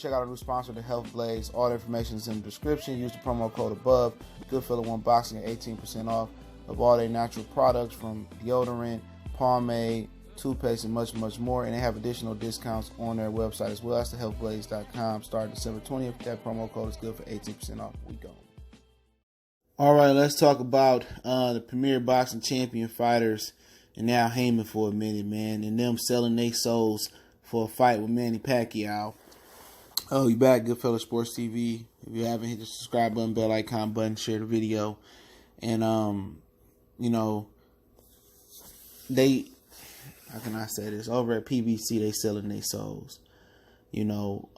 check out our new sponsor, the Health Blaze. All the information is in the description. Use the promo code above. Goodfellow Unboxing at 18% off of all their natural products, from deodorant, pomade, toothpaste, and much, much more. And they have additional discounts on their website as well. That's thehealthblaze.com. Starting December 20th. That promo code is good for 18% off. We go. All right, let's talk about the Premier Boxing Champion fighters and Al Heyman for a minute, man, and them selling their souls for a fight with Manny Pacquiao. Oh, you back, Goodfellow Sports TV. If you haven't, hit the subscribe button, bell icon button, share the video. And, you know, how can I say this? Over at PBC, they selling their souls. You know,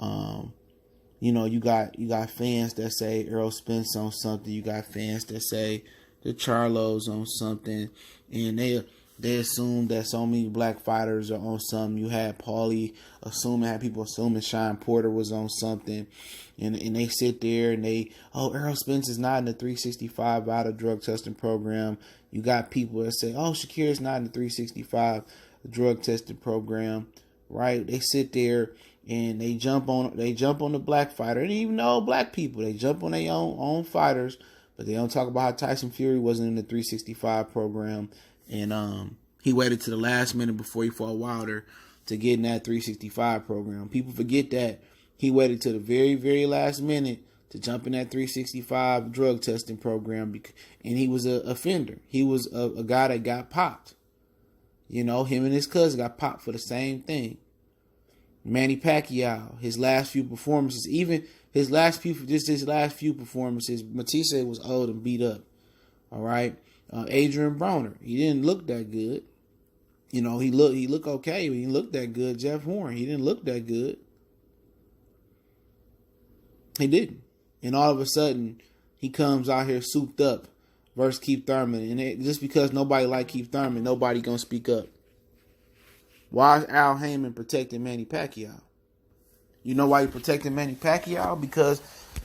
you got fans that say Errol Spence on something. You got fans that say the Charlos on something. And they assume that so many black fighters are on something. You had Paulie had people assuming Sean Porter was on something. And they sit there and Errol Spence is not in the 365 out of drug testing program. You got people that say, Shakir's not in the 365 drug testing program, right? They sit there and they jump on the black fighter. And even though black people, they jump on their own fighters, but they don't talk about how Tyson Fury wasn't in the 365 program. And he waited to the last minute before he fought Wilder to get in that 365 program. People forget that he waited to the very, very last minute to jump in that 365 drug testing program, and he was an offender. He was a guy that got popped. You know, him and his cousin got popped for the same thing. Manny Pacquiao, his last few performances, his last few performances, Matisse was old and beat up. All right. Adrian Broner, he didn't look that good. You know, he looked okay, but he didn't look that good. Jeff Horn, he didn't look that good. He didn't. And all of a sudden, he comes out here souped up versus Keith Thurman. And just because nobody like Keith Thurman, nobody gonna speak up. Why is Al Heyman protecting Manny Pacquiao? You know why he protecting Manny Pacquiao? Because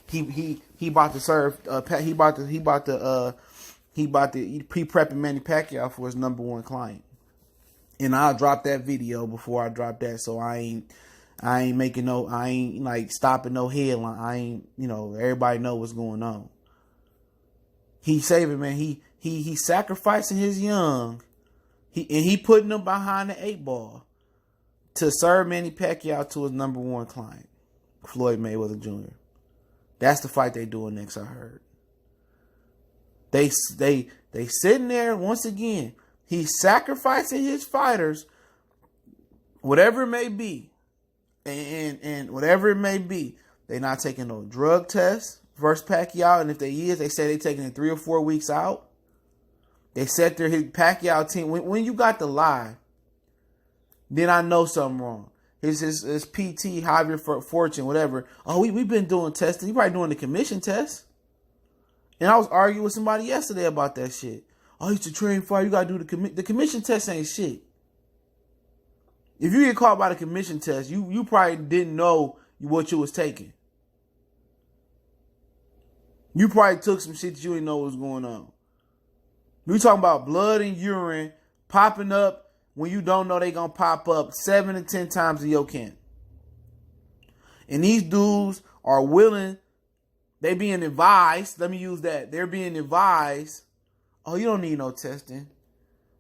he about to serve he prepping Manny Pacquiao for his number one client. And I'll drop that video before I drop that, so I ain't like stopping no headline. Everybody know what's going on. He's saving, man. He sacrificing his young. He putting them behind the 8 ball to serve Manny Pacquiao to his number one client, Floyd Mayweather Jr. That's the fight they doing next, I heard. They sitting there once again. He's sacrificing his fighters, whatever it may be. And whatever it may be, they're not taking no drug tests versus Pacquiao. And if they they say they're taking it 3 or 4 weeks out. They set his Pacquiao team. When you got the lie, then I know something wrong. His PT, Javier Fortune, whatever. Oh, we've been doing testing. He probably doing the commission test. And I was arguing with somebody yesterday about that shit. Oh, you should train fight. You got to do the commission test ain't shit. If you get caught by the commission test, you probably didn't know what you was taking. You probably took some shit that you didn't know what was going on. We talking about blood and urine popping up when you don't know they gonna pop up 7 to 10 times in your camp. And these dudes are willing, they being advised, let me use that, they're being advised, oh, you don't need no testing.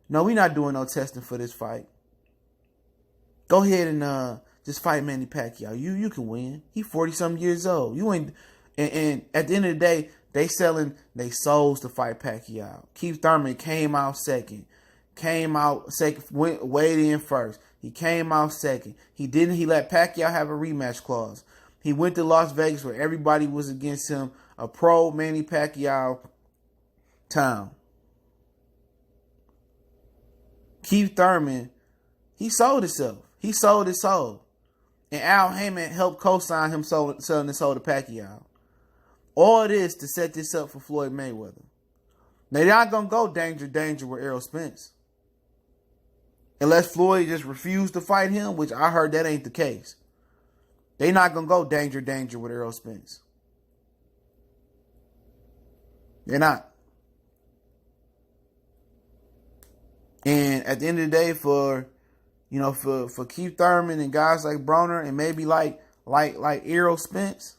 No, we're not doing no testing for this fight. Go ahead and just fight Manny Pacquiao. You can win. He 40-something years old. You ain't. And at the end of the day, they selling they souls to fight Pacquiao. Keith Thurman came out second. Weighed in first. He came out second. He let Pacquiao have a rematch clause. He went to Las Vegas where everybody was against him. A pro Manny Pacquiao town. Keith Thurman, he sold himself. He sold his soul. And Al Heyman helped co-sign him selling his soul to Pacquiao. All this to set this up for Floyd Mayweather. Now, they're not going to go danger with Errol Spence. Unless Floyd just refused to fight him, which I heard that ain't the case. They're not going to go danger with Errol Spence. They're not. And at the end of the day, for Keith Thurman and guys like Broner and maybe like like Errol Spence.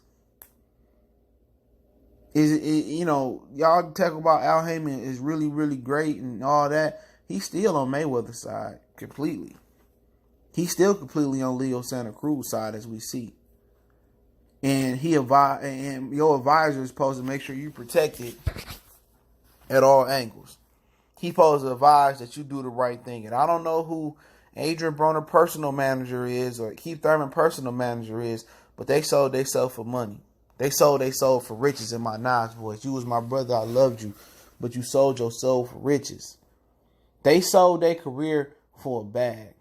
You know, y'all talk about Al Heyman is really, really great and all that. He's still on Mayweather's side completely. He's still completely on Leo Santa Cruz's side, as we see. And and your advisor is supposed to make sure you protected at all angles. He's supposed to advise that you do the right thing. And I don't know who Adrian Broner personal manager is or Keith Thurman personal manager is, but they sold themselves for money. They sold for riches in my Nas voice. You was my brother, I loved you, but you sold your soul for riches. They sold their career for a bag.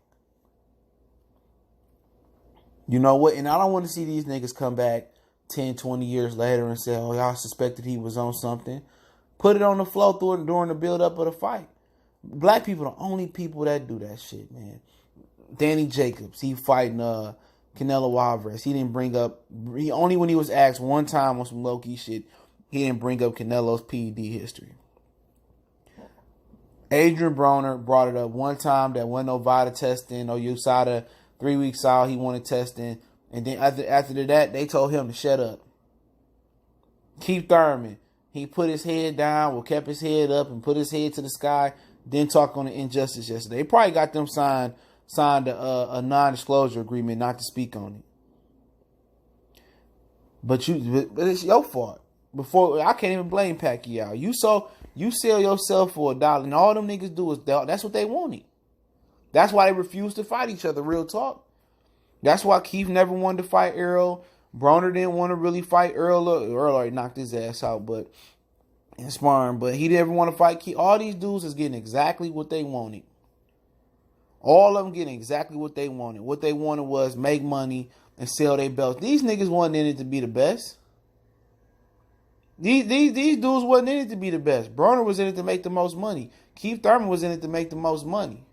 You know what? And I don't want to see these niggas come back 10, 20 years later and say, oh, y'all suspected he was on something. Put it on the floor during the build-up of the fight. Black people are the only people that do that shit, man. Danny Jacobs, he fighting Canelo Alvarez. He didn't bring up, only when he was asked one time on some low-key shit, he didn't bring up Canelo's PED history. Adrian Broner brought it up one time that wasn't no VITA testing or USADA 3 weeks out, he wanted testing. And then after that, they told him to shut up. Keith Thurman, he put his head down, or kept his head up and put his head to the sky, didn't talk on the injustice yesterday. They probably got them signed a non-disclosure agreement not to speak on it. But it's your fault. I can't even blame Pacquiao. You sell yourself for $1, and all them niggas do is that's what they wanted. That's why they refused to fight each other. Real talk. That's why Keith never wanted to fight Earl. Broner didn't want to really fight Earl. Earl already knocked his ass out, but in sparring. But he didn't want to fight Keith. All these dudes is getting exactly what they wanted. All of them getting exactly what they wanted. What they wanted was make money and sell their belts. These niggas wasn't in it to be the best. These dudes wasn't in it to be the best. Broner was in it to make the most money. Keith Thurman was in it to make the most money.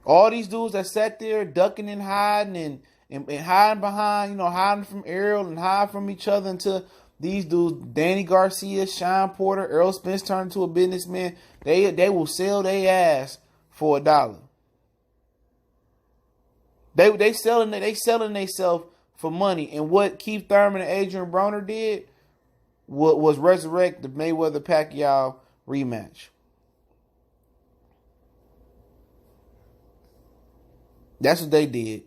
All these dudes that sat there ducking and hiding and hiding behind, hiding from Errol and hiding from each other until these dudes, Danny Garcia, Sean Porter, Errol Spence turned into a businessman. They will sell their ass for $1. They selling themselves for money. And what Keith Thurman and Adrian Broner did was resurrect the Mayweather-Pacquiao rematch. That's what they did.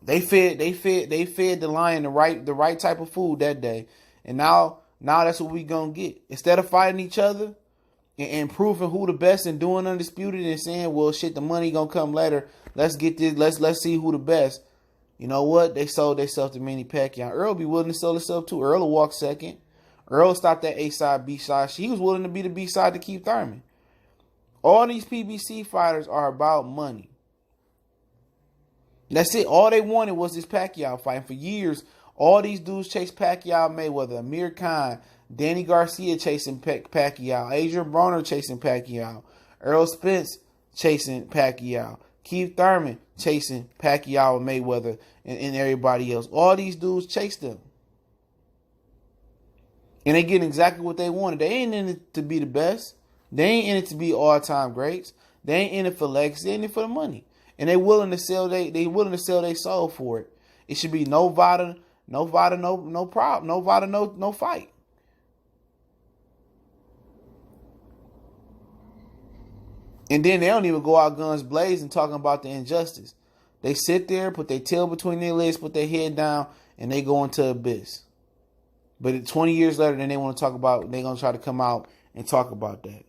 They fed the lion the right type of food that day. And now that's what we gonna get. Instead of fighting each other and proving who the best and doing undisputed and saying, well shit, the money gonna come later. Let's get this, let's see who the best. You know what? They sold themselves to Manny Pacquiao. Earl be willing to sell himself too. Earl will walk second. Earl stopped that A-side, B-side. He was willing to be the B-side to Keith Thurman. All these PBC fighters are about money. That's it. All they wanted was this Pacquiao fight. And for years, all these dudes chased Pacquiao, Mayweather, Amir Khan, Danny Garcia chasing Pacquiao, Adrian Broner chasing Pacquiao, Errol Spence chasing Pacquiao, Keith Thurman chasing Pacquiao and Mayweather and everybody else. All these dudes chased them. And they getting exactly what they wanted. They ain't in it to be the best. They ain't in it to be all-time greats. They ain't in it for legacy. They in it for the money. And they willing to sell their soul for it. It should be no VITA, no problem, no VITA, no fight. And then they don't even go out guns blazing talking about the injustice. They sit there, put their tail between their legs, put their head down, and they go into abyss. But 20 years later, then they want to talk about, they're going to try to come out and talk about that.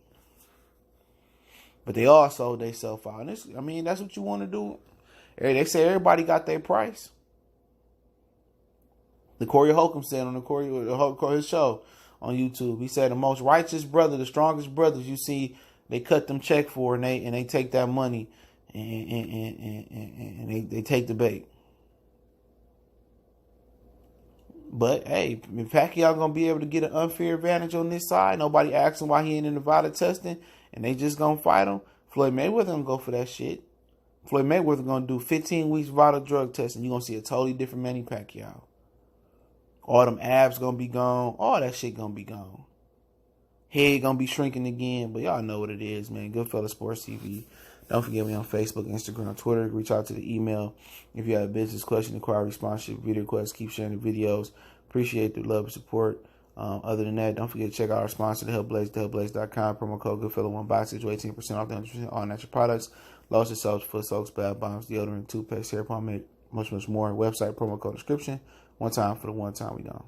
But they all sold themselves out. And that's what you want to do. They say everybody got their price. The Corey Holcomb said on his show on YouTube, he said the most righteous brother, the strongest brothers you see, they cut them check for and they take that money and they take the bait. But hey, if Pacquiao gonna be able to get an unfair advantage on this side, nobody asking why he ain't in Nevada testing, and they just gonna fight him. Floyd Mayweather gonna go for that shit. Floyd Mayweather gonna do 15 weeks vital drug testing. You gonna see a totally different Manny Pacquiao. All them abs gonna be gone. All that shit gonna be gone. Head gonna be shrinking again. But y'all know what it is, man. Goodfellas Sports TV. Don't forget me on Facebook, Instagram, Twitter. Reach out to the email if you have a business question, inquiry, sponsorship, video requests. Keep sharing the videos. Appreciate the love and support. Other than that, don't forget to check out our sponsor, thehellblaze.com. Promo code Goodfellow1 buy 18% off the 100% all natural products. Lotion soaps, foot soaps, bath bombs, deodorant, toothpaste, hair pomade, much more. Website, promo code description. One time for the one time we done.